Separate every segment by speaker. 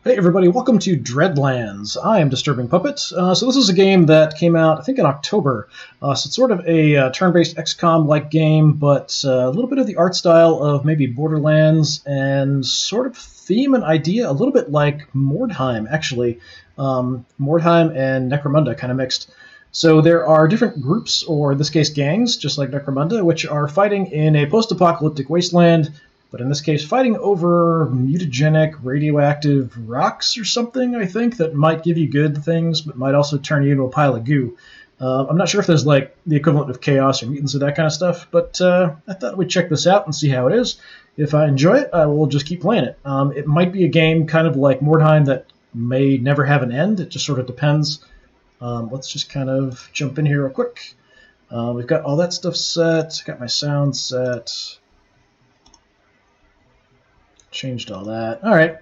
Speaker 1: Hey everybody, welcome to Dreadlands. I am DisturbingPuppet. So this is a game that came out, I think, in October. So it's sort of a turn-based XCOM-like game, but a little bit of the art style of maybe Borderlands, and sort of theme and idea a little bit like Mordheim, actually. Mordheim and Necromunda kind of mixed. So there are different groups, or in this case gangs, just like Necromunda, which are fighting in a post-apocalyptic wasteland, but in this case, fighting over mutagenic radioactive rocks or something, I think, that might give you good things, but might also turn you into a pile of goo. I'm not sure if there's like the equivalent of chaos or mutants or that kind of stuff, but I thought we'd check this out and see how it is. If I enjoy it, I will just keep playing it. It might be a game kind of like Mordheim that may never have an end. It just sort of depends. Let's just kind of jump in here real quick. We've got all that stuff set. Got my sound set. Changed all that. All right.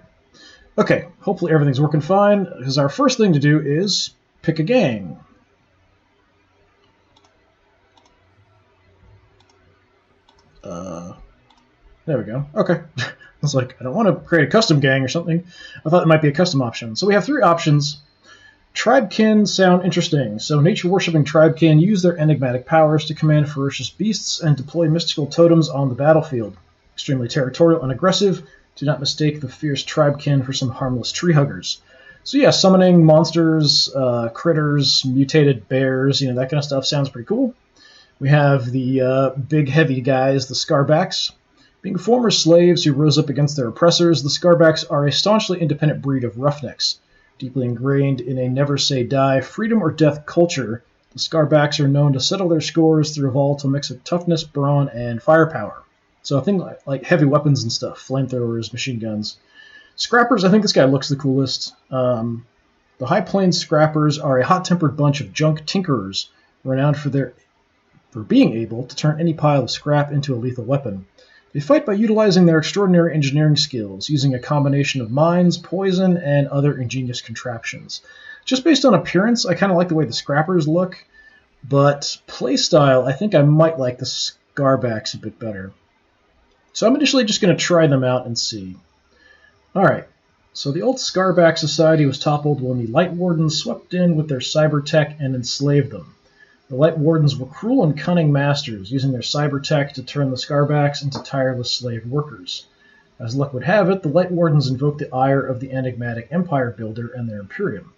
Speaker 1: Okay, hopefully everything's working fine, because our first thing to do is pick a gang. There we go. Okay. I was like, I don't want to create a custom gang or something. I thought it might be a custom option. So we have three options. Tribekin sound interesting. So nature-worshipping tribekin use their enigmatic powers to command ferocious beasts and deploy mystical totems on the battlefield. Extremely territorial and aggressive. Do not mistake the fierce tribekin for some harmless tree huggers. So yeah, summoning monsters, critters, mutated bears, that kind of stuff sounds pretty cool. We have the big heavy guys, the Skarbacks. Being former slaves who rose up against their oppressors, the Skarbacks are a staunchly independent breed of roughnecks. Deeply ingrained in a never-say-die, freedom-or-death culture, the Skarbacks are known to settle their scores through a volatile mix of toughness, brawn, and firepower. So I think like heavy weapons and stuff, flamethrowers, machine guns. Scrappers, I think this guy looks the coolest. The High Plains Scrappers are a hot-tempered bunch of junk tinkerers, renowned for being able to turn any pile of scrap into a lethal weapon. They fight by utilizing their extraordinary engineering skills, using a combination of mines, poison, and other ingenious contraptions. Just based on appearance, I kind of like the way the Scrappers look, but playstyle, I think I might like the Skarbacks a bit better. So I'm initially just going to try them out and see. Alright, so the old Skarback society was toppled when the Light Wardens swept in with their cyber tech and enslaved them. The Light Wardens were cruel and cunning masters, using their cyber tech to turn the Skarbacks into tireless slave workers. As luck would have it, the Light Wardens invoked the ire of the enigmatic Empire Builder and their Imperium.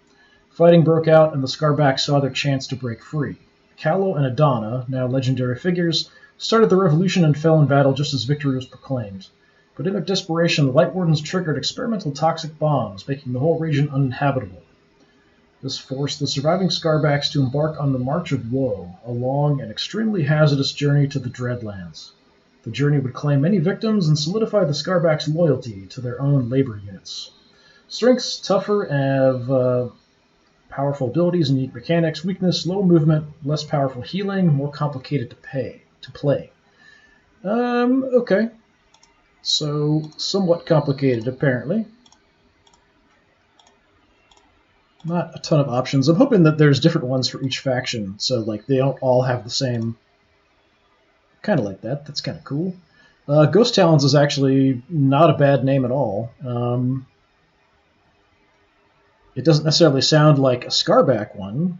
Speaker 1: Fighting broke out, and the Skarbacks saw their chance to break free. Callow and Adana, now legendary figures, started the revolution and fell in battle just as victory was proclaimed. But in their desperation, the Light Wardens triggered experimental toxic bombs, making the whole region uninhabitable. This forced the surviving Skarbacks to embark on the March of Woe, a long and extremely hazardous journey to the Dreadlands. The journey would claim many victims and solidify the Skarbacks' loyalty to their own labor units. Strengths, tougher, have powerful abilities and unique mechanics. Weakness, low movement, less powerful healing, more complicated to play. Okay. So, somewhat complicated, apparently. Not a ton of options. I'm hoping that there's different ones for each faction, so like they don't all have the same. Kind of like that. That's kind of cool. Ghost Talons is actually not a bad name at all. It doesn't necessarily sound like a Skarback one.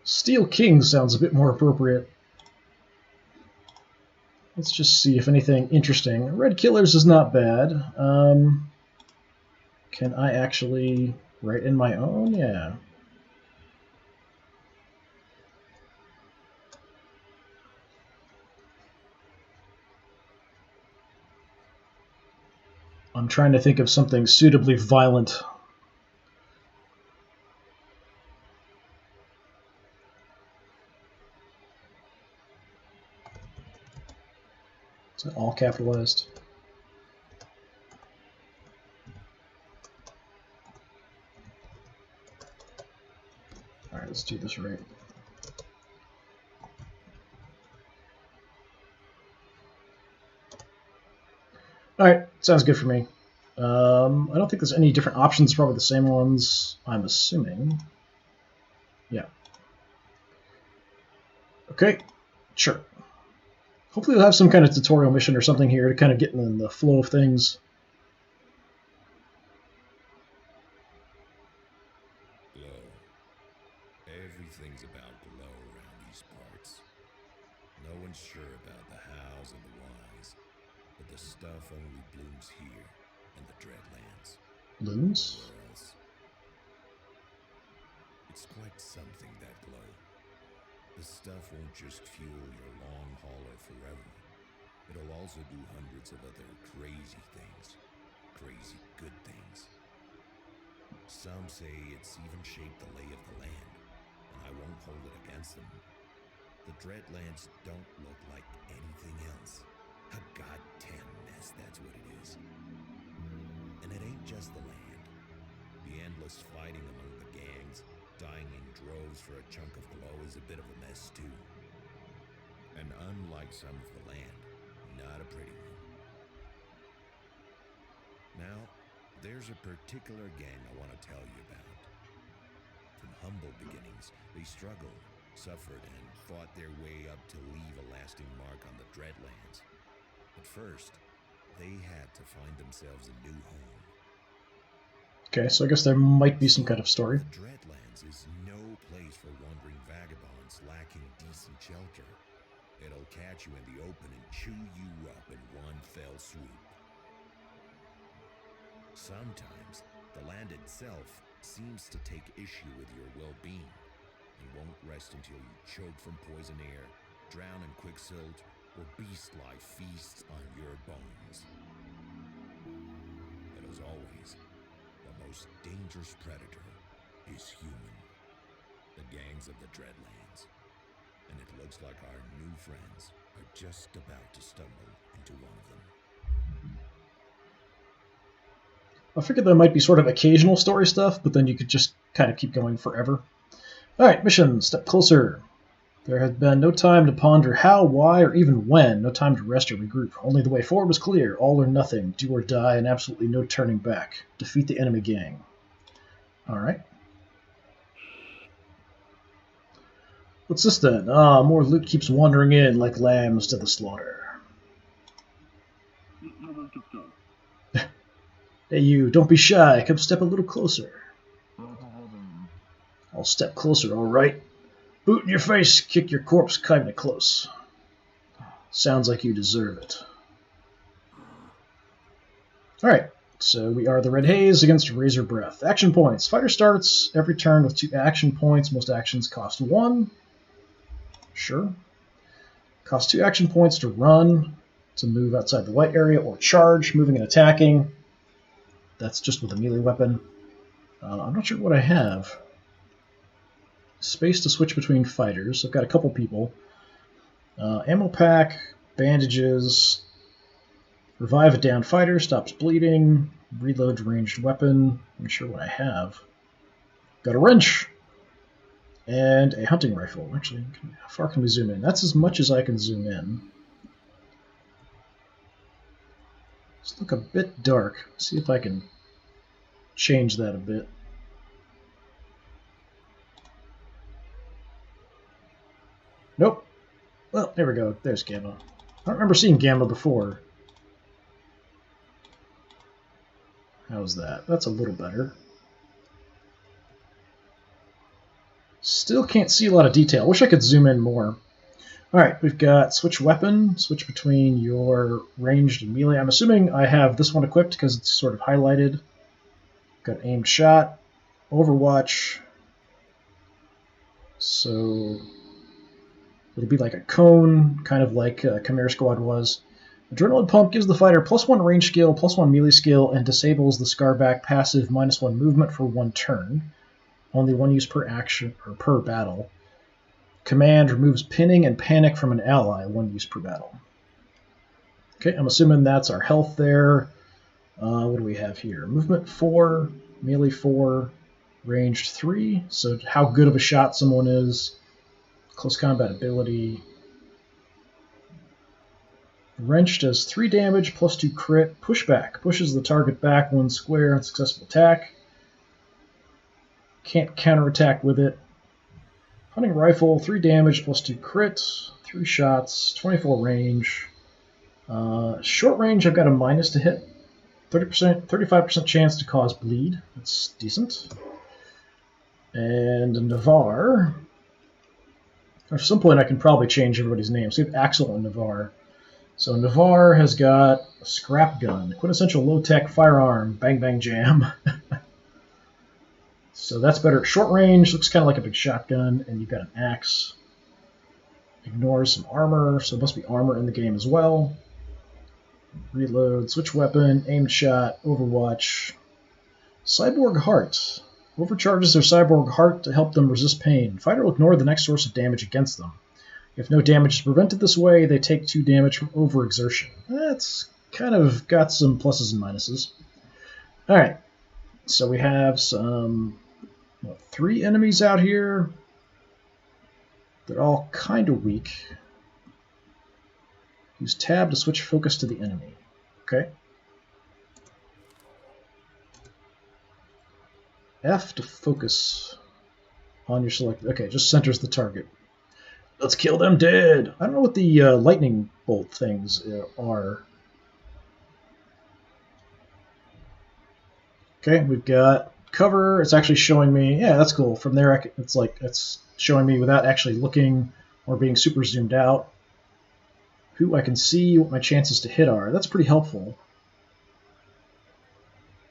Speaker 1: Steel King sounds a bit more appropriate. Let's just see if anything interesting. Red Killers is not bad. Can I actually write in my own? Yeah. I'm trying to think of something suitably violent. Is it all capitalized? Alright, let's do this right. Alright, sounds good for me. I don't think there's any different options, probably the same ones, I'm assuming. Yeah. Okay, sure. Hopefully we'll have some kind of tutorial mission or something here to kind of get in the flow of things.
Speaker 2: blooms here in the Dreadlands.
Speaker 1: Blooms?
Speaker 2: Where else? It's quite something, that glow. The stuff won't just fuel your long hauler forever. It'll also do hundreds of other crazy things. Crazy good things. Some say it's even shaped the lay of the land, and I won't hold it against them. The Dreadlands don't look like anything else. A goddamn mess, that's what it is. And it ain't just the land. The endless fighting among the gangs, dying in droves for a chunk of glow, is a bit of a mess too. And unlike some of the land, not a pretty one. Now, there's a particular gang I want to tell you about. From humble beginnings, they struggled, suffered, and fought their way up to leave a lasting mark on the Dreadlands. But first, they had to find themselves a new home.
Speaker 1: Okay, so I guess there might be some kind of story.
Speaker 2: The Dreadlands is no place for wandering vagabonds lacking decent shelter. It'll catch you in the open and chew you up in one fell swoop. Sometimes, the land itself seems to take issue with your well-being and won't rest until you choke from poison air, drown in quicksilver, or beast-life feasts on your bones. But as always, the most dangerous predator is human. The gangs of the Dreadlands. And it looks like our new friends are just about to stumble into one of them.
Speaker 1: I figured there might be sort of occasional story stuff, but then you could just kind of keep going forever. Alright, mission, step closer. There had been no time to ponder how, why, or even when, no time to rest or regroup. Only the way forward was clear, all or nothing, do or die, and absolutely no turning back. Defeat the enemy gang. Alright. What's this then? Ah, more loot keeps wandering in like lambs to the slaughter. Hey you, don't be shy, come step a little closer. I'll step closer, alright. Boot in your face, kick your corpse kinda close. Sounds like you deserve it. Alright, so we are the Red Haze against Razor Breath. Action points. Fighter starts every turn with 2 action points. Most actions cost 1. Sure. Cost 2 action points to run, to move outside the white area, or charge, moving and attacking. That's just with a melee weapon. I'm not sure what I have. Space to switch between fighters. I've got a couple people. Ammo pack, bandages, revive a downed fighter, stops bleeding, reload ranged weapon. I'm not sure what I have. Got a wrench and a hunting rifle. Actually, how far can we zoom in? That's as much as I can zoom in. It's look a bit dark. See if I can change that a bit. Nope. Well, there we go. There's Gamma. I don't remember seeing Gamma before. How's that? That's a little better. Still can't see a lot of detail. Wish I could zoom in more. Alright, we've got switch weapon, switch between your ranged and melee. I'm assuming I have this one equipped because it's sort of highlighted. Got aimed shot, Overwatch. So it'll be like a cone, kind of like Chimera Squad was. Adrenaline Pump gives the fighter +1 range skill, +1 melee skill, and disables the Skarback passive -1 movement for 1 turn. Only 1 use per action or per battle. Command removes pinning and panic from an ally, 1 use per battle. Okay, I'm assuming that's our health there. What do we have here? Movement 4, melee 4, ranged 3. So how good of a shot someone is. Close combat ability. Wrench does 3 damage, +2 crit. Pushback pushes the target back 1 square on successful attack. Can't counterattack with it. Hunting rifle, 3 damage, +2 crit. 3 shots, 24 range. Short range, I've got a minus to hit. 30%, 35% chance to cause bleed. That's decent. And Navarre. At some point, I can probably change everybody's names. We have Axel and Navarre. So Navarre has got a scrap gun, quintessential low-tech firearm, bang bang jam. So that's better at short range, looks kind of like a big shotgun, and you've got an axe. Ignores some armor, so there must be armor in the game as well. Reload, switch weapon, aimed shot, Overwatch. Cyborg Heart. Overcharges their cyborg heart to help them resist pain. Fighter will ignore the next source of damage against them. If no damage is prevented this way, they take 2 damage from overexertion. That's kind of got some pluses and minuses. Alright, so we have some 3 enemies out here. They're all kind of weak. Use tab to switch focus to the enemy. Okay. F to focus on your select. Okay, just centers the target. Let's kill them dead. I don't know what the lightning bolt things are. Okay, we've got cover. It's actually showing me. Yeah, that's cool. From there, it's showing me without actually looking or being super zoomed out who I can see, what my chances to hit are. That's pretty helpful.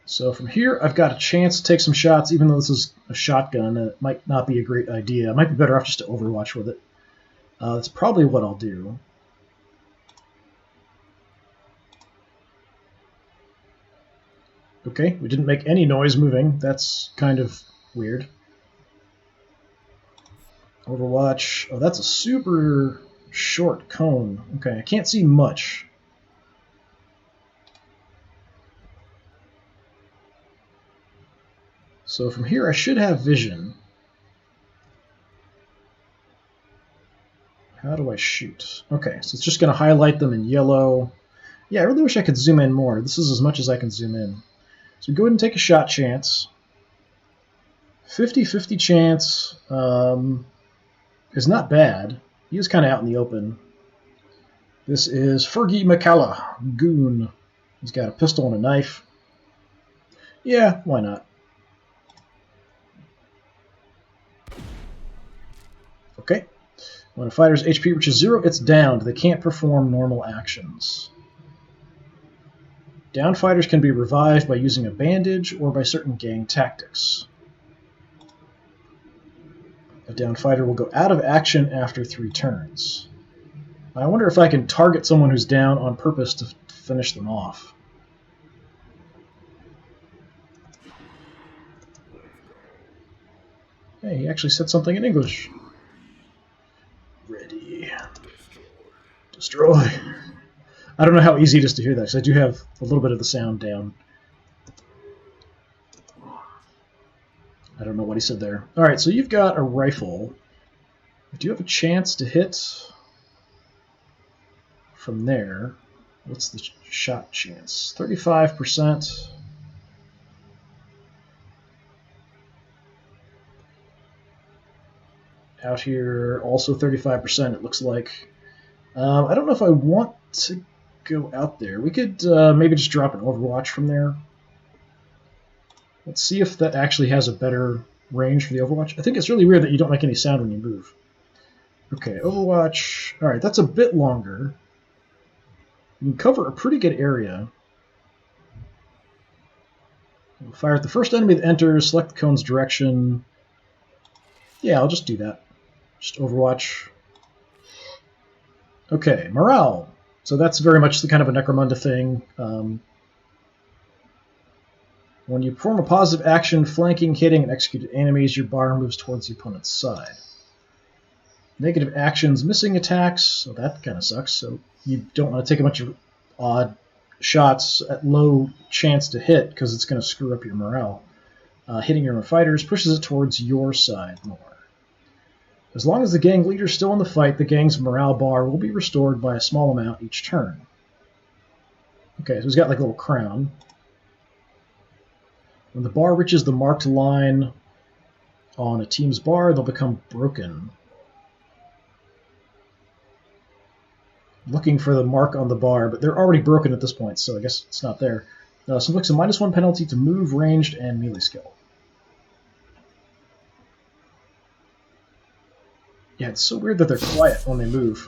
Speaker 1: So from here, I've got a chance to take some shots, even though this is a shotgun. It might not be a great idea. It might be better off just to Overwatch with it. That's probably what I'll do. Okay, we didn't make any noise moving. That's kind of weird. Overwatch. Oh, that's a super short cone. Okay, I can't see much. So from here, I should have vision. How do I shoot? Okay, so it's just going to highlight them in yellow. Yeah, I really wish I could zoom in more. This is as much as I can zoom in. So go ahead and take a shot chance. 50-50 chance is not bad. He is kind of out in the open. This is Fergie McCalla, goon. He's got a pistol and a knife. Yeah, why not? Okay. When a fighter's HP reaches 0, it's downed. They can't perform normal actions. Downed fighters can be revived by using a bandage or by certain gang tactics. A downed fighter will go out of action after 3 turns. I wonder if I can target someone who's down on purpose to finish them off. Hey, he actually said something in English. Ready. Destroy. I don't know how easy it is to hear that, because I do have a little bit of the sound down. I don't know what he said there. Alright, so you've got a rifle. Do you have a chance to hit from there? What's the shot chance? 35%. Out here, also 35%, it looks like. I don't know if I want to go out there. We could maybe just drop an Overwatch from there. Let's see if that actually has a better range for the Overwatch. I think it's really weird that you don't make any sound when you move. Okay, Overwatch. Alright, that's a bit longer. You can cover a pretty good area. We'll fire at the first enemy that enters, select the cone's direction. Yeah, I'll just do that. Just Overwatch. Okay, morale. So that's very much the kind of a Necromunda thing. When you perform a positive action, flanking, hitting, and executing enemies, your bar moves towards the opponent's side. Negative actions, missing attacks, so that kind of sucks. So you don't want to take a bunch of odd shots at low chance to hit, because it's going to screw up your morale. Hitting your own fighters pushes it towards your side more. As long as the gang leader is still in the fight, the gang's morale bar will be restored by a small amount each turn. Okay, so he's got like a little crown. When the bar reaches the marked line on a team's bar, they'll become broken. Looking for the mark on the bar, but they're already broken at this point, so I guess it's not there. So inflicts a -1 penalty to move, ranged, and melee skill. Yeah, it's so weird that they're quiet when they move.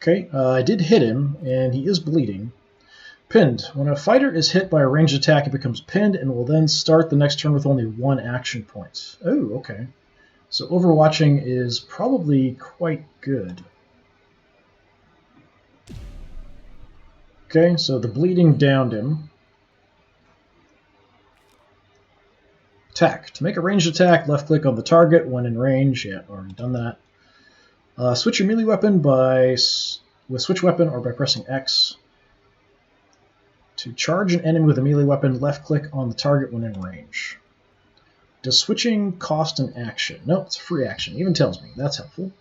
Speaker 1: Okay, I did hit him, and he is bleeding. Pinned. When a fighter is hit by a ranged attack, it becomes pinned and will then start the next turn with only 1 action point. Oh, okay. So overwatching is probably quite good. Okay, so the bleeding downed him. Attack. To make a ranged attack, left-click on the target when in range. Yeah, already done that. Switch your melee weapon with switch weapon or by pressing X. To charge an enemy with a melee weapon, left-click on the target when in range. Does switching cost an action? No, it's a free action. It even tells me. That's helpful.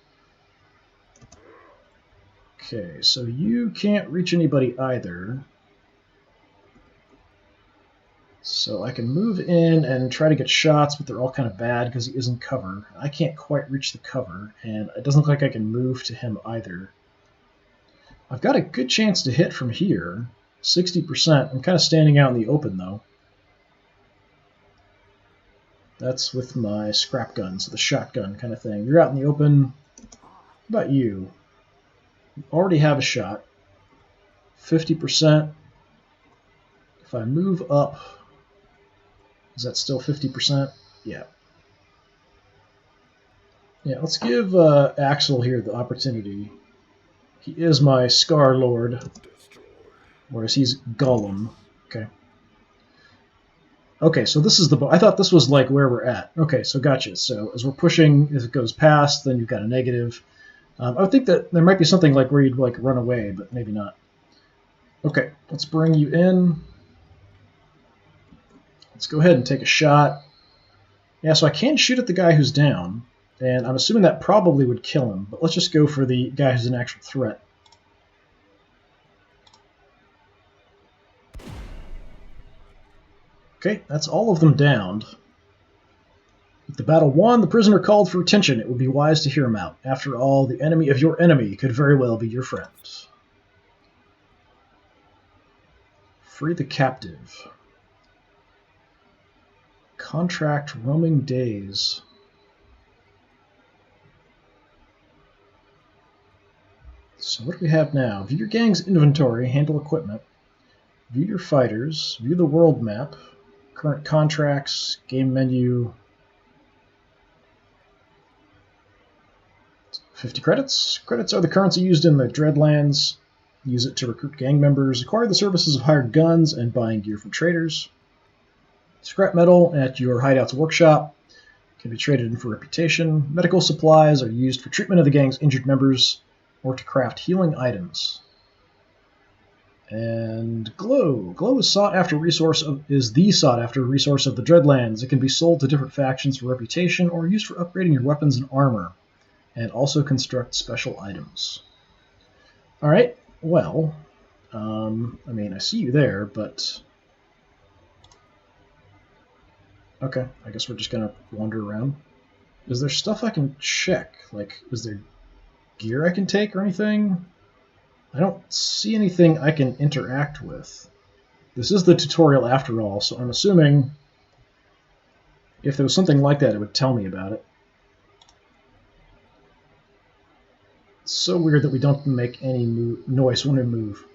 Speaker 1: Okay, so you can't reach anybody either. So I can move in and try to get shots, but they're all kind of bad because he is in cover. I can't quite reach the cover, and it doesn't look like I can move to him either. I've got a good chance to hit from here, 60%. I'm kind of standing out in the open, though. That's with my scrap gun, so the shotgun kind of thing. You're out in the open. How about you? You already have a shot. 50%. If I move up, is that still 50%? Yeah. Yeah, let's give Axel here the opportunity. He is my Scar Lord, whereas he's Gollum. Okay. Okay, so this is the... I thought this was like where we're at. Okay, so gotcha. So as we're pushing, as it goes past, then you've got a negative. I would think that there might be something like where you'd like run away, but maybe not. Okay, let's bring you in. Let's go ahead and take a shot. Yeah, so I can shoot at the guy who's down, and I'm assuming that probably would kill him, but let's just go for the guy who's an actual threat. Okay, that's all of them downed. With the battle won, the prisoner called for attention. It would be wise to hear him out. After all, the enemy of your enemy could very well be your friend. Free the captive. Contract roaming days. So what do we have now? View your gang's inventory, handle equipment. View your fighters, view the world map, current contracts, game menu. 50 credits. Credits are the currency used in the Dreadlands. Use it to recruit gang members, acquire the services of hired guns, and buying gear from traders. Scrap metal at your hideout's workshop can be traded in for reputation. Medical supplies are used for treatment of the gang's injured members or to craft healing items. And glow. Glow is the sought-after resource of the Dreadlands. It can be sold to different factions for reputation or used for upgrading your weapons and armor, and also construct special items. All right. Well, I mean, I see you there, but okay, I guess we're just gonna wander around. Is there stuff I can check? Like, is there gear I can take or anything? I don't see anything I can interact with. This is the tutorial after all, so I'm assuming if there was something like that, it would tell me about it. It's so weird that we don't make any noise when we move.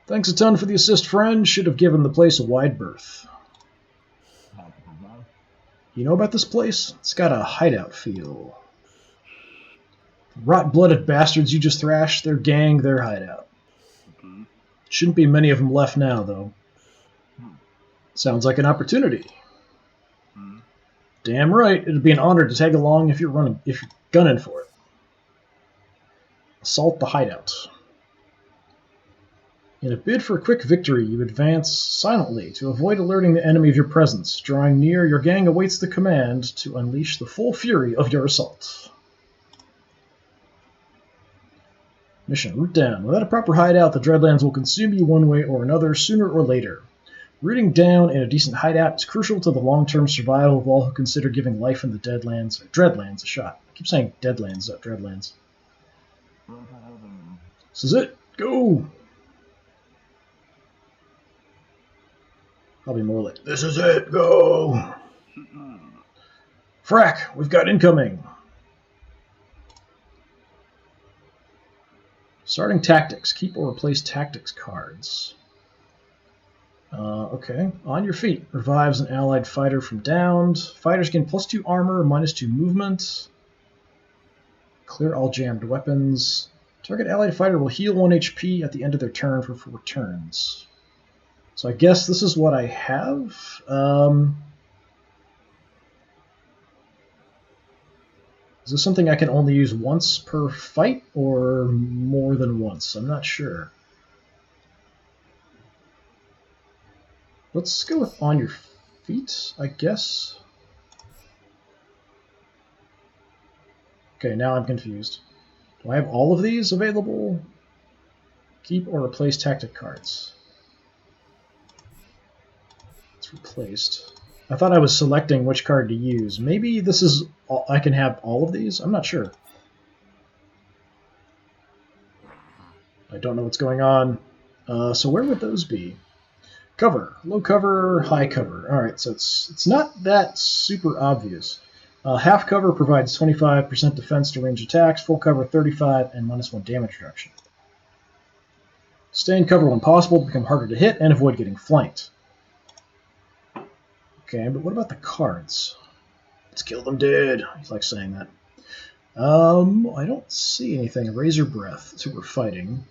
Speaker 1: Thanks a ton for the assist, friend. Should have given the place a wide berth. You know about this place? It's got a hideout feel. Rot-blooded bastards you just thrashed, their gang, their hideout. Shouldn't be many of them left now, though. Sounds like an opportunity. Damn right, it'd be an honor to tag along if you're gunning for it. Assault the hideout. In a bid for a quick victory, you advance silently to avoid alerting the enemy of your presence. Drawing near, your gang awaits the command to unleash the full fury of your assault. Mission: root down. Without a proper hideout, the Dreadlands will consume you one way or another, sooner or later. Rooting down in a decent hideout is crucial to the long-term survival of all who consider giving life in the Dreadlands a shot. I keep saying Deadlands, not Dreadlands. This is it. Go! I'll be more like, this is it. Go! Frack, we've got incoming. Starting tactics. Keep or replace tactics cards. Okay. On your feet. Revives an allied fighter from downed. Fighters gain +2 armor, -2 movement. Clear all jammed weapons. Target allied fighter will heal 1 HP at the end of their turn for 4 turns. So I guess this is what I have. Is this something I can only use once per fight or more than once? I'm not sure. Let's go with on your feet, I guess. Okay, now I'm confused. Do I have all of these available? Keep or replace tactic cards. It's replaced. I thought I was selecting which card to use. Maybe this is all, I can have all of these? I'm not sure. I don't know what's going on. So where would those be? Cover. Low cover, high cover. Alright, so it's not that super obvious. Half cover provides 25% defense to range attacks, full cover 35, and -1 damage reduction. Stay in cover when possible to become harder to hit and avoid getting flanked. Okay, but what about the cards? Let's kill them dead. I like saying that. I don't see anything. Razor Breath. That's who we're fighting.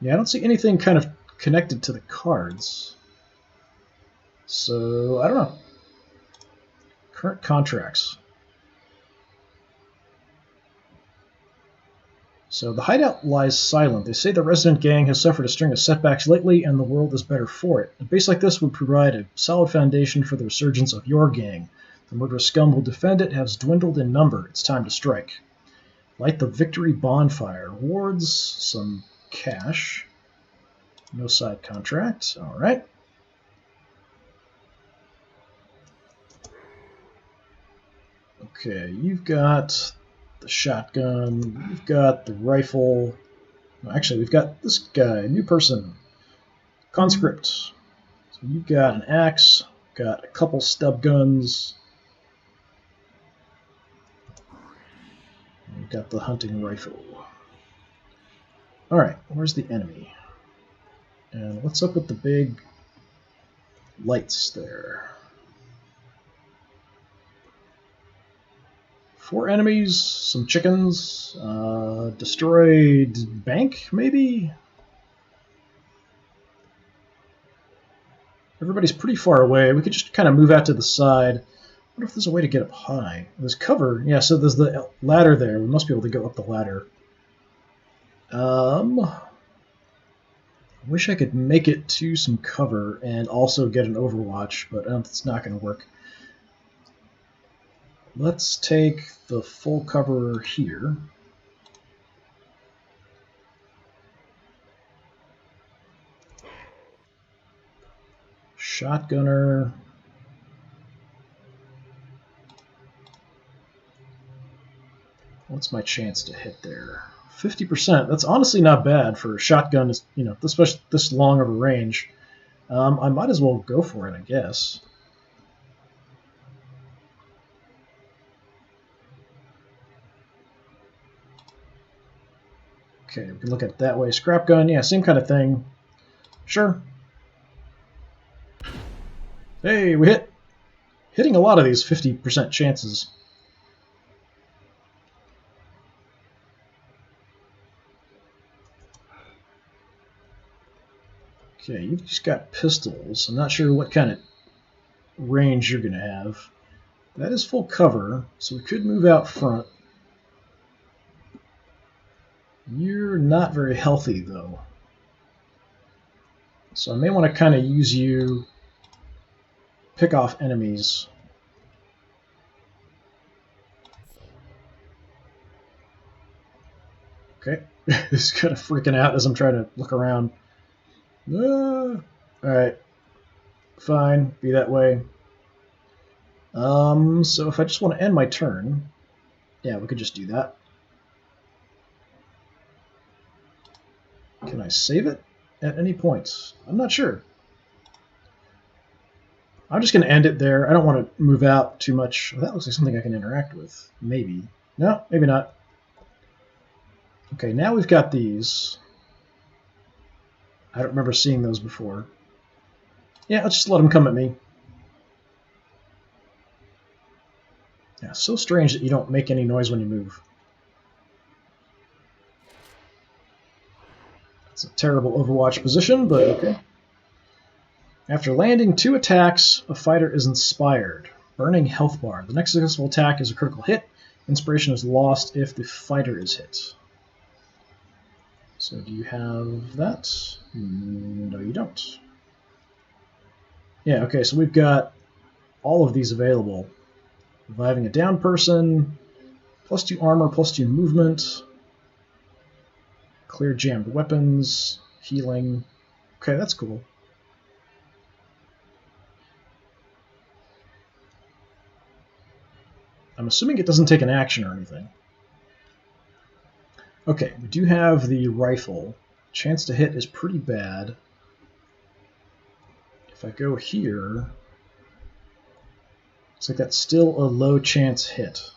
Speaker 1: Yeah, I don't see anything kind of connected to the cards. So, I don't know. Current contracts. So the hideout lies silent. They say the resident gang has suffered a string of setbacks lately, and the world is better for it. A base like this would provide a solid foundation for the resurgence of your gang. The murderous scum who defend it has dwindled in number. It's time to strike. Light the victory bonfire. Rewards, some cash. No side contract. All right. Okay, you've got the shotgun, we've got the rifle. Actually, we've got this guy, new person, conscript. So you've got an axe, got a couple stub guns. You've got the hunting rifle. All right, where's the enemy? And what's up with the big lights there? 4 enemies, some chickens, destroyed bank, maybe? Everybody's pretty far away. We could just kind of move out to the side. I wonder if there's a way to get up high. There's cover. Yeah, so there's the ladder there. We must be able to go up the ladder. I wish I could make it to some cover and also get an overwatch, but it's not going to work. Let's take the full cover here. Shotgunner. What's my chance to hit there? 50%. That's honestly not bad for a shotgun, especially this long of a range. I might as well go for it, I guess. Okay, we can look at it that way. Scrap gun, yeah, same kind of thing. Sure. Hey, we hit. Hitting a lot of these 50% chances. Okay, you've just got pistols. I'm not sure what kind of range you're going to have. That is full cover, so we could move out front. You're not very healthy, though. So I may want to kind of use you, pick off enemies. Okay, he's kind of freaking out as I'm trying to look around. Alright, fine, be that way. So if I just want to end my turn, yeah, we could just do that. Can I save it at any point? I'm not sure. I'm just going to end it there. I don't want to move out too much. That looks like something I can interact with. Maybe. No, maybe not. Okay, now we've got these. I don't remember seeing those before. Yeah, let's just let them come at me. Yeah, so strange that you don't make any noise when you move. It's a terrible Overwatch position, but okay. After landing 2 attacks, a fighter is inspired. Burning health bar. The next successful attack is a critical hit. Inspiration is lost if the fighter is hit. So do you have that? No, you don't. Yeah, okay, so we've got all of these available. Reviving a down person, +2 armor, +2 movement, clear jammed weapons, healing. Okay, that's cool. I'm assuming it doesn't take an action or anything. Okay, we do have the rifle. Chance to hit is pretty bad. If I go here, looks like that's still a low chance hit.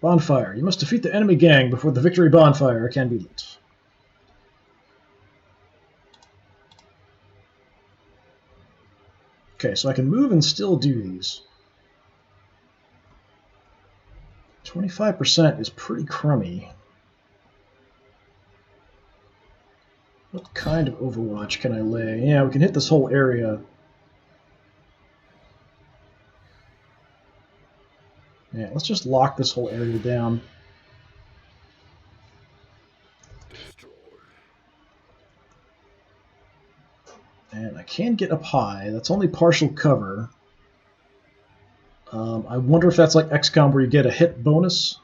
Speaker 1: Bonfire. You must defeat the enemy gang before the victory bonfire can be lit. Okay, so I can move and still do these. 25% is pretty crummy. What kind of Overwatch can I lay? Yeah, we can hit this whole area. Yeah, let's just lock this whole area down. And I can get up high. That's only partial cover. I wonder if that's like XCOM where you get a hit bonus.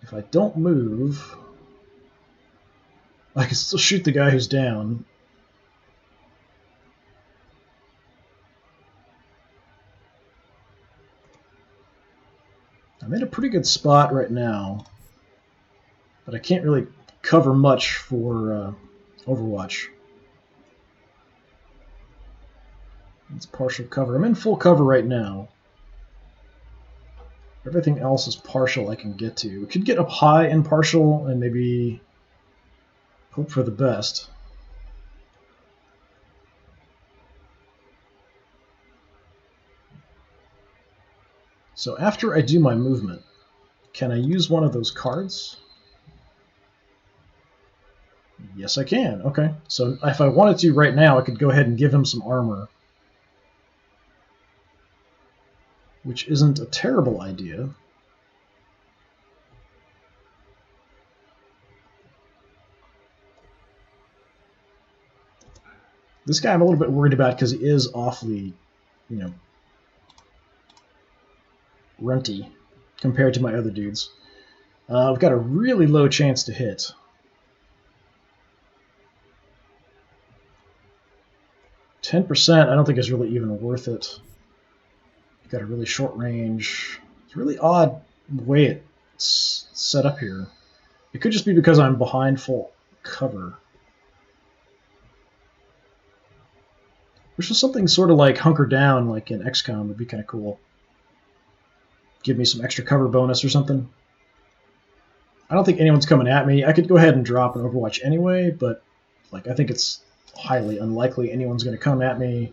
Speaker 1: If I don't move, I can still shoot the guy who's down. I'm in a pretty good spot right now, but I can't really cover much for Overwatch. It's partial cover. I'm in full cover right now. Everything else is partial I can get to. We could get up high and partial and maybe hope for the best. So after I do my movement, can I use one of those cards? Yes, I can. Okay. So if I wanted to right now, I could go ahead and give him some armor, which isn't a terrible idea. This guy I'm a little bit worried about because he is awfully, runty compared to my other dudes. I've got a really low chance to hit. %, I don't think is really even worth it. You've got a really short range. It's a really odd way it's set up here. It could just be because I'm behind full cover. Which is something sort of like hunker down, like in XCOM, would be kind of cool. Give me some extra cover bonus or something. I don't think anyone's coming at me. I could go ahead and drop an Overwatch anyway, but I think it's highly unlikely anyone's going to come at me.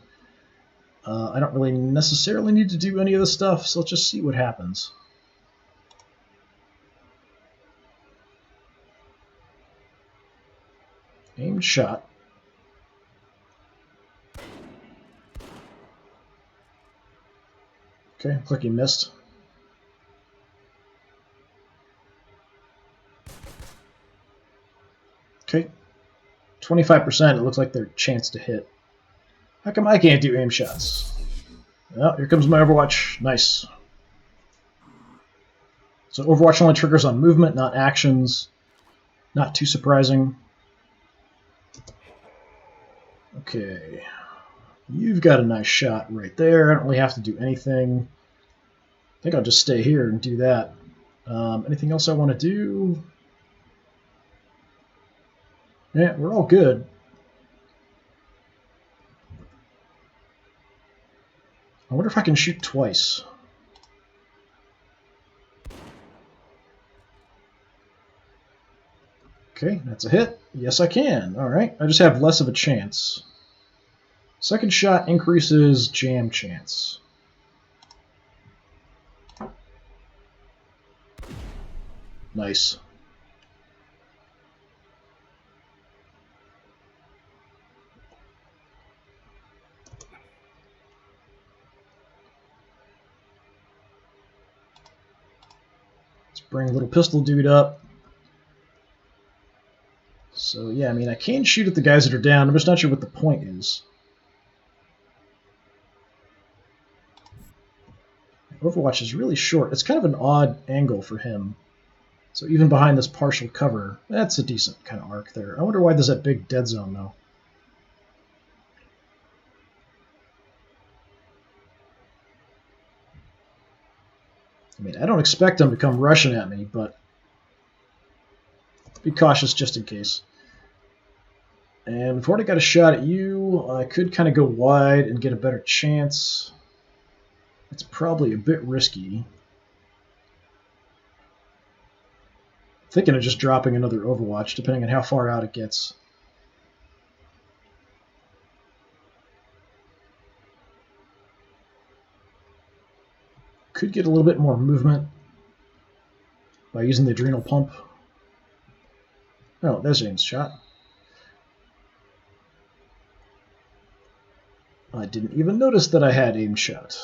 Speaker 1: I don't really necessarily need to do any of this stuff, so let's just see what happens. Aimed shot. Okay, looks like he missed. Okay, 25%, it looks like their chance to hit. How come I can't do aim shots? Oh, here comes my Overwatch. Nice. So Overwatch only triggers on movement, not actions. Not too surprising. Okay. You've got a nice shot right there. I don't really have to do anything. I think I'll just stay here and do that. Anything else I want to do? Yeah, we're all good. I wonder if I can shoot twice. Okay, that's a hit. Yes, I can. Alright, I just have less of a chance. Second shot increases jam chance. Nice. Let's bring little pistol dude up. So yeah, I mean, I can shoot at the guys that are down. I'm just not sure what the point is. Overwatch is really short. It's kind of an odd angle for him. So even behind this partial cover, that's a decent kind of arc there. I wonder why there's that big dead zone, though. I mean, I don't expect them to come rushing at me, but be cautious just in case. And we've already got a shot at you. I could kind of go wide and get a better chance. It's probably a bit risky. Thinking of just dropping another Overwatch, depending on how far out it gets. Could get a little bit more movement by using the adrenal pump. Oh, there's Aim's shot. I didn't even notice that I had Aim shot.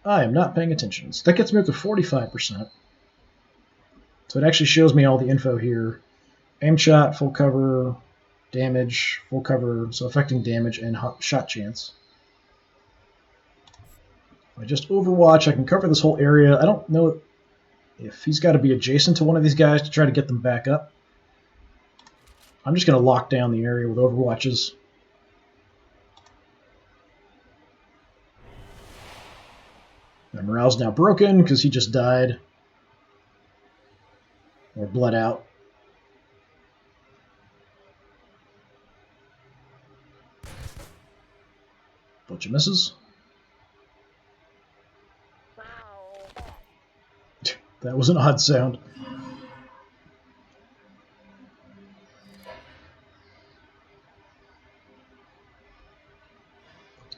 Speaker 1: I am not paying attention. So that gets me up to 45%. So it actually shows me all the info here. Aim shot, full cover, damage, full cover, so affecting damage and shot chance. If I just Overwatch, I can cover this whole area. I don't know if he's got to be adjacent to one of these guys to try to get them back up. I'm just going to lock down the area with Overwatches. My morale's now broken because he just died. Or bled out. Bunch of misses. That was an odd sound.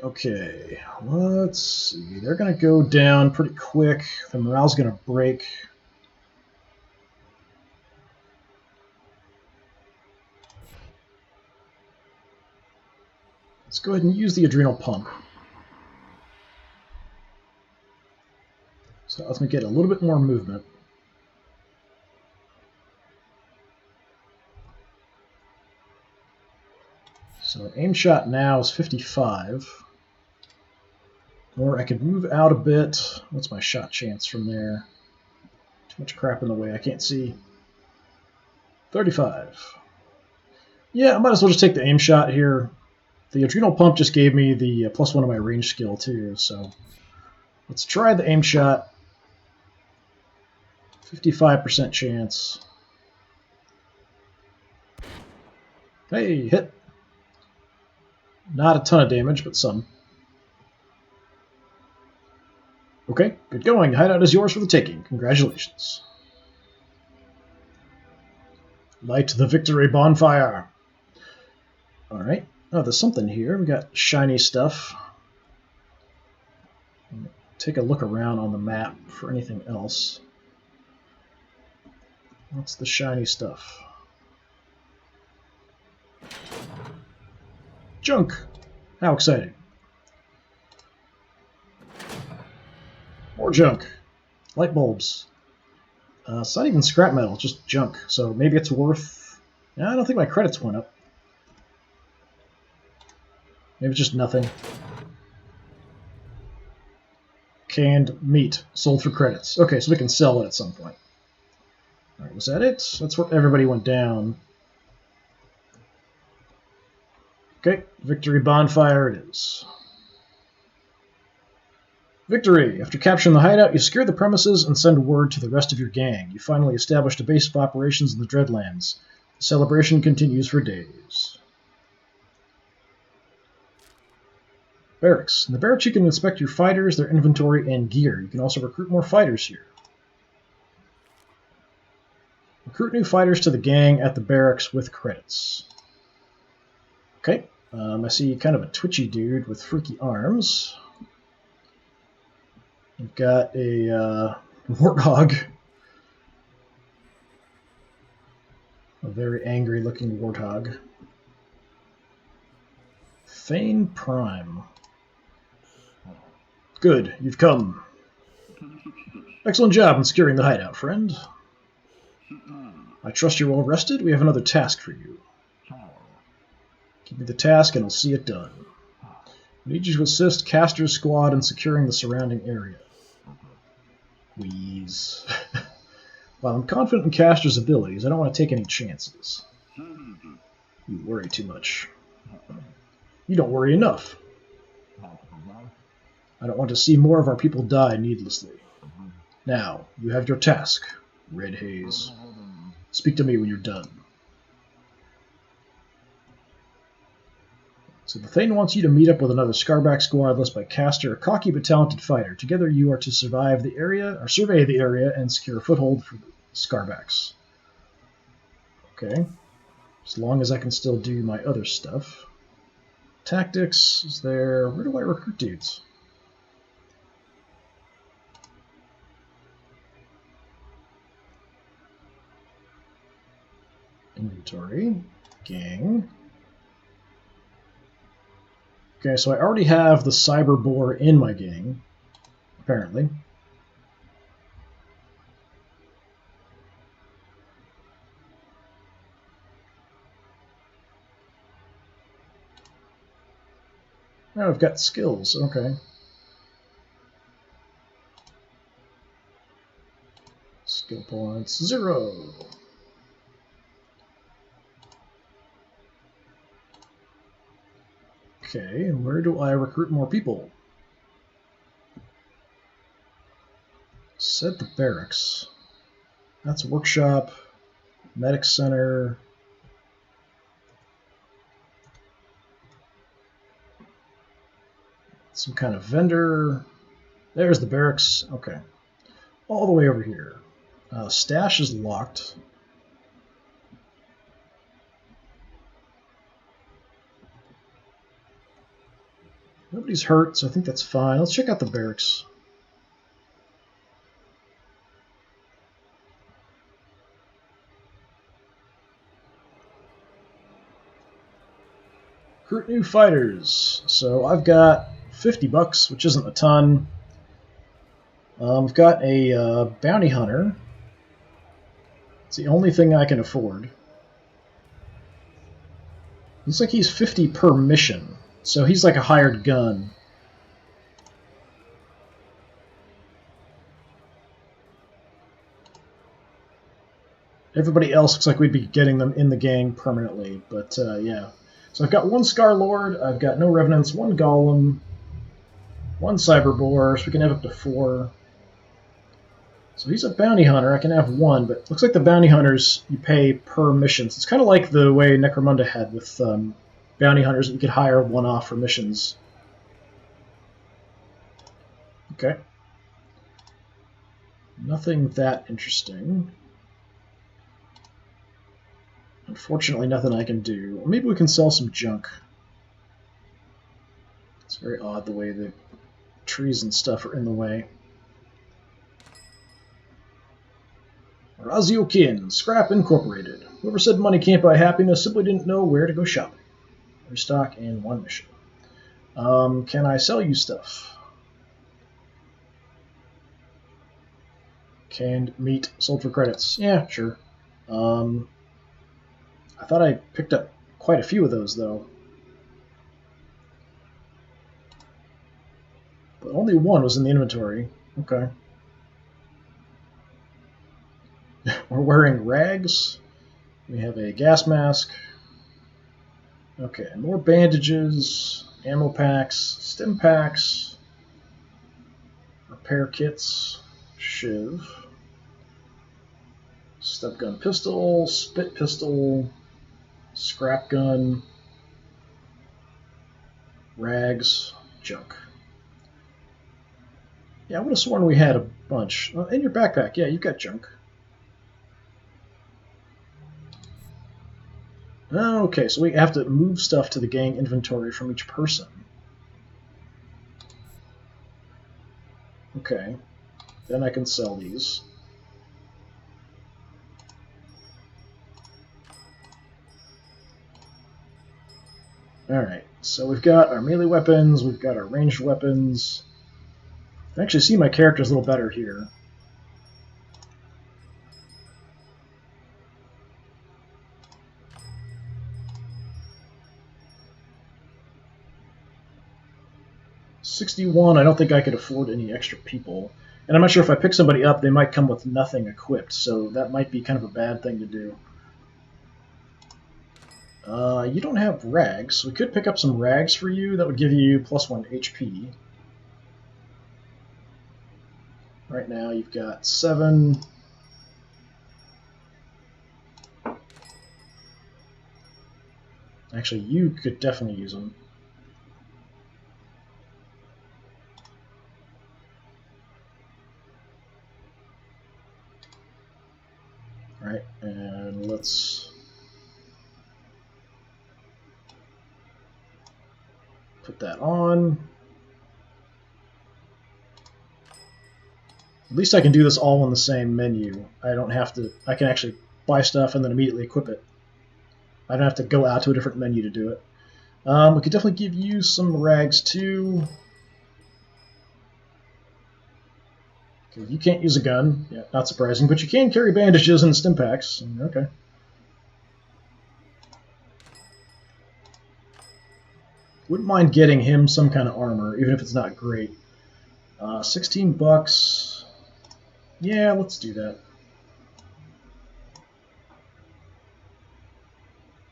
Speaker 1: Okay, let's see. They're going to go down pretty quick. The morale's going to break. Let's go ahead and use the adrenal pump. So that lets me get a little bit more movement. So aim shot now is 55. Or I could move out a bit. What's my shot chance from there? Too much crap in the way, I can't see. 35. Yeah, I might as well just take the aim shot here. The adrenal pump just gave me the +1 of my range skill too, so let's try the aim shot. 55% chance. Hey, hit. Not a ton of damage, but some. Okay, good going. Hideout is yours for the taking. Congratulations. Light the victory bonfire. Alright. Oh, there's something here. We got shiny stuff. Take a look around on the map for anything else. What's the shiny stuff? Junk! How exciting. More junk. Light bulbs. It's not even scrap metal, just junk. So maybe it's worth... I don't think my credits went up. Maybe it's just nothing. Canned meat. Sold for credits. Okay, so we can sell it at some point. Alright, was that it? That's where everybody went down. Okay, victory bonfire it is. Victory! After capturing the hideout, you secure the premises and send word to the rest of your gang. You finally established a base of operations in the Dreadlands. The celebration continues for days. Barracks. In the barracks you can inspect your fighters, their inventory, and gear. You can also recruit more fighters here. Recruit new fighters to the gang at the barracks with credits. Okay. I see kind of a twitchy dude with freaky arms. We've got a warthog. A very angry looking warthog. Thane Prime. Good, you've come. Excellent job in securing the hideout, friend. I trust you're well rested. We have another task for you. Give me the task and I'll see it done. I need you to assist Caster's squad in securing the surrounding area. Wheeze. While I'm confident in Caster's abilities, I don't want to take any chances. You worry too much. You don't worry enough. I don't want to see more of our people die needlessly. Now, you have your task, Red Haze. Speak to me when you're done. So the Thane wants you to meet up with another Skarbacks squad led by Caster, a cocky but talented fighter. Together you are to survive the area, or survey the area, and secure a foothold for Skarbacks. Okay. As long as I can still do my other stuff. Tactics is there. Where do I recruit dudes? Inventory. Gang. Okay, so I already have the Cyber Boar in my gang, apparently. Oh, I've got skills, okay. Skill points, 0. Okay, and where do I recruit more people? Set the barracks. That's workshop, medic center. Some kind of vendor. There's the barracks. Okay. All the way over here. Stash is locked. Nobody's hurt, so I think that's fine. Let's check out the barracks. Recruit new fighters. So I've got $50, which isn't a ton. I've got a bounty hunter. It's the only thing I can afford. Looks like he's 50 per mission. So he's like a hired gun. Everybody else looks like we'd be getting them in the gang permanently, but yeah. So I've got 1 Scar Lord, I've got no Revenants, 1 Golem, 1 Cyber Boar, so we can have up to 4. So he's a bounty hunter, I can have 1, but it looks like the bounty hunters you pay per mission. So it's kind of like the way Necromunda had with bounty hunters that you could hire one-off for missions. Okay. Nothing that interesting. Unfortunately, nothing I can do. Maybe we can sell some junk. It's very odd the way the trees and stuff are in the way. Raziokin, Scrap Incorporated. Whoever said money can't buy happiness simply didn't know where to go shopping. Restock and 1 mission. Can I sell you stuff? Canned meat sold for credits. Yeah, sure. I thought I picked up quite a few of those, though. But only 1 was in the inventory. Okay. We're wearing rags. We have a gas mask. Okay, more bandages, ammo packs, stim packs, repair kits, shiv, Step gun pistol, spit pistol, scrap gun, rags, junk. Yeah, I would have sworn we had a bunch. In your backpack, yeah, you've got junk. Okay, so we have to move stuff to the gang inventory from each person. Okay, then I can sell these. Alright, so we've got our melee weapons, we've got our ranged weapons. I can actually see my characters a little better here. $61, I don't think I could afford any extra people. And I'm not sure if I pick somebody up, they might come with nothing equipped, so that might be kind of a bad thing to do. You don't have rags. We could pick up some rags for you. That would give you +1 HP. Right now you've got 7. Actually, you could definitely use them. Alright, and let's put that on. At least I can do this all in the same menu. I don't have to, I can actually buy stuff and then immediately equip it. I don't have to go out to a different menu to do it. We could definitely give you some rags too. Okay, you can't use a gun. Yeah, not surprising, but you can carry bandages and stim packs. Okay. Wouldn't mind getting him some kind of armor, even if it's not great. $16. Yeah, let's do that.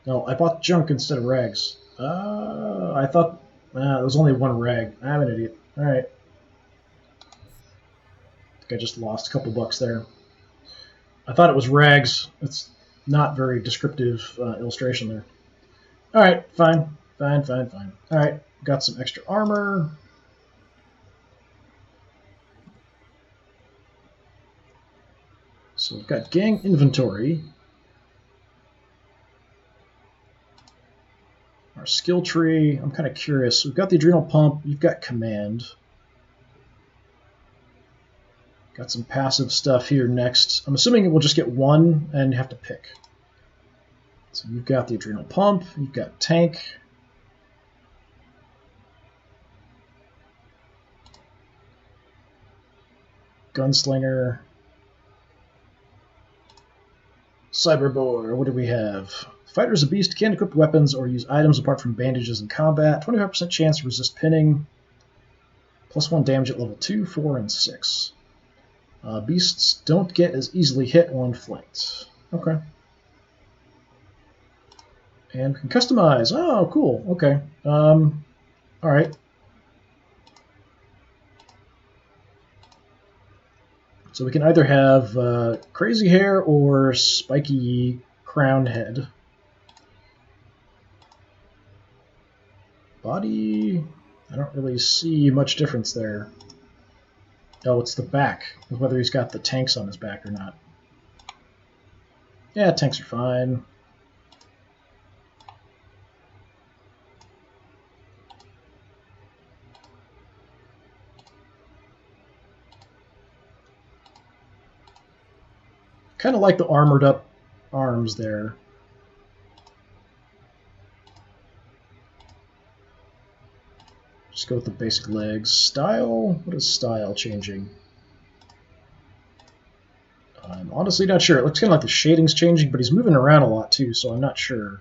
Speaker 1: No, I bought junk instead of rags. I thought there was only one rag. I'm an idiot. Alright. I think I just lost a couple bucks there. I thought it was rags. It's not very descriptive illustration there. Alright, fine. Fine. Alright, got some extra armor. So we've got gang inventory. Our skill tree, I'm kind of curious. We've got the adrenal pump, you've got command. Got some passive stuff here next. I'm assuming we'll just get one and have to pick. So you've got the adrenal pump, you've got tank. Gunslinger. Cyberbore, what do we have? Fighter is a beast, can't equip weapons or use items apart from bandages in combat. 25% chance to resist pinning. +1 damage at level 2, 4, and 6. Beasts don't get as easily hit when flanked. Okay. And we can customize. Oh, cool. Okay. Alright. So we can either have crazy hair or spiky crown head. Body, I don't really see much difference there. Oh, it's the back, whether he's got the tanks on his back or not. Yeah, tanks are fine. Kind of like the armored up arms there. Just go with the basic legs. Style? What is style changing? I'm honestly not sure. It looks kind of like the shading's changing, but he's moving around a lot too, so I'm not sure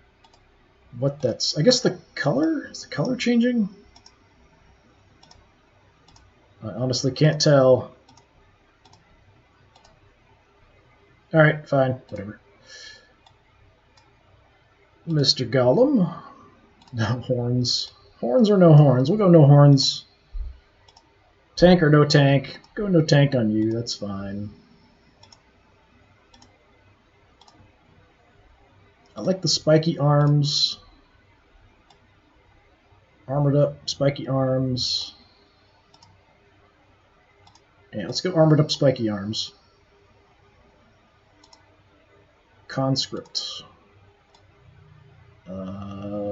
Speaker 1: what that's... I guess the color? Is the color changing? I honestly can't tell. Alright, fine. Whatever. Mr. Gollum. No horns. Horns or no horns? We'll go no horns. Tank or no tank? Go no tank on you, that's fine. I like the spiky arms. Armored up, spiky arms. Yeah, let's go armored up, spiky arms. Conscript.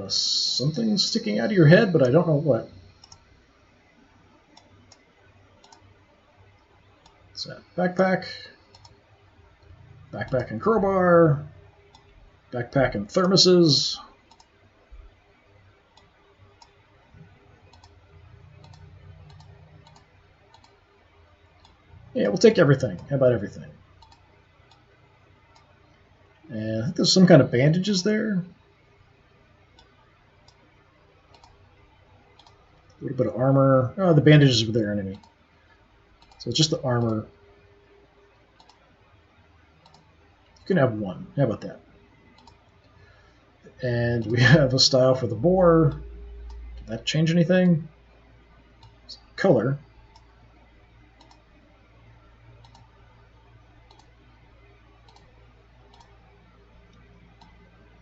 Speaker 1: Something sticking out of your head, but I don't know what. What's that? Backpack. Backpack and crowbar. Backpack and thermoses. Yeah, we'll take everything. How about everything? And I think there's some kind of bandages there. A little bit of armor. Oh, the bandages were their enemy. So just the armor. You can have one. How about that? And we have a style for the boar. Did that change anything? Color.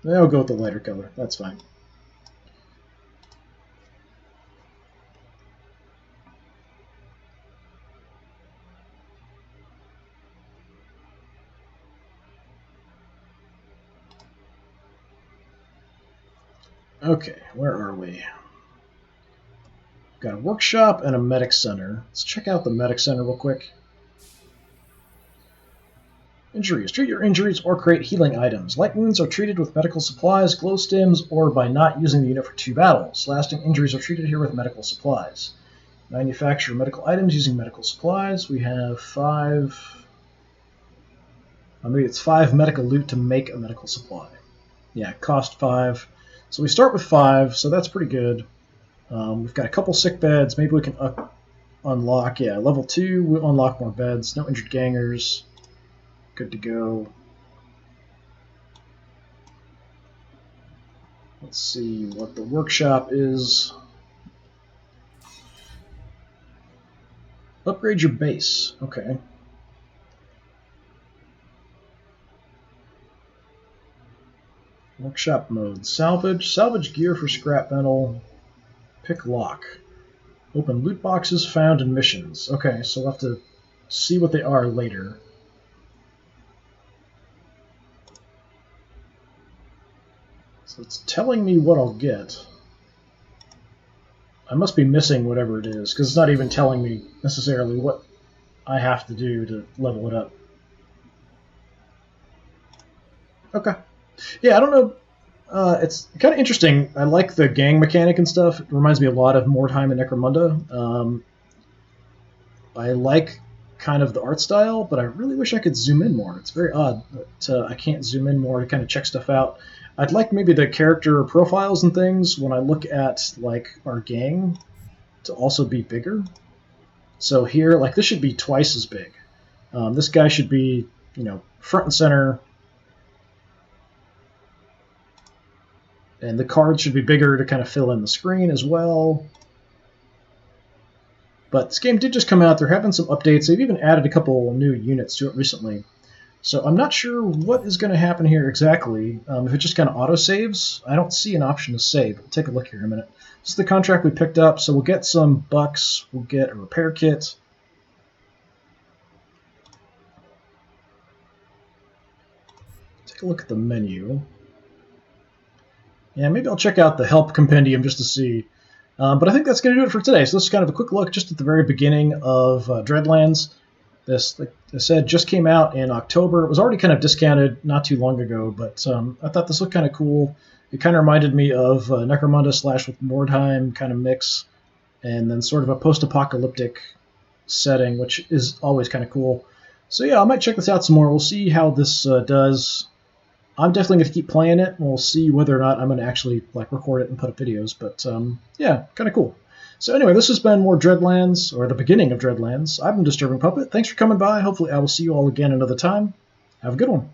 Speaker 1: I'll go with the lighter color. That's fine. Okay, where are we? Got a workshop and a medic center. Let's check out the medic center real quick. Injuries. Treat your injuries or create healing items. Light wounds are treated with medical supplies, glow stims, or by not using the unit for 2 battles. Lasting injuries are treated here with medical supplies. Manufacture medical items using medical supplies. We have 5... maybe it's 5 medical loot to make a medical supply. Yeah, cost 5. So we start with 5, so that's pretty good. We've got a couple sick beds. Maybe we can unlock, yeah, level 2, we'll unlock more beds. No injured gangers. Good to go. Let's see what the workshop is. Upgrade your base. Okay. Workshop mode. Salvage. Salvage gear for scrap metal. Pick lock. Open loot boxes found in missions. Okay, so we'll have to see what they are later. So it's telling me what I'll get. I must be missing whatever it is, because it's not even telling me necessarily what I have to do to level it up. Okay. Yeah, I don't know. It's kind of interesting. I like the gang mechanic and stuff. It reminds me a lot of Mordheim and Necromunda. I like kind of the art style, but I really wish I could zoom in more. It's very odd that I can't zoom in more to kind of check stuff out. I'd like maybe the character profiles and things when I look at like our gang to also be bigger. So here, like this should be twice as big. This guy should be, front and center. And the cards should be bigger to kind of fill in the screen as well. But this game did just come out. They're having some updates. They've even added a couple new units to it recently. So I'm not sure what is going to happen here exactly. If it just kind of auto-saves, I don't see an option to save. We'll take a look here in a minute. This is the contract we picked up, so we'll get some bucks. We'll get a repair kit. Take a look at the menu. Yeah, maybe I'll check out the help compendium just to see. But I think that's going to do it for today. So this is kind of a quick look just at the very beginning of Dreadlands. This, like I said, just came out in October. It was already kind of discounted not too long ago, but I thought this looked kind of cool. It kind of reminded me of Necromunda / with Mordheim kind of mix, and then sort of a post-apocalyptic setting, which is always kind of cool. So yeah, I might check this out some more. We'll see how this does. I'm definitely going to keep playing it, and we'll see whether or not I'm going to actually record it and put up videos. But yeah, kind of cool. So anyway, this has been more Dreadlands, or the beginning of Dreadlands. I've been Disturbing Puppet. Thanks for coming by. Hopefully I will see you all again another time. Have a good one.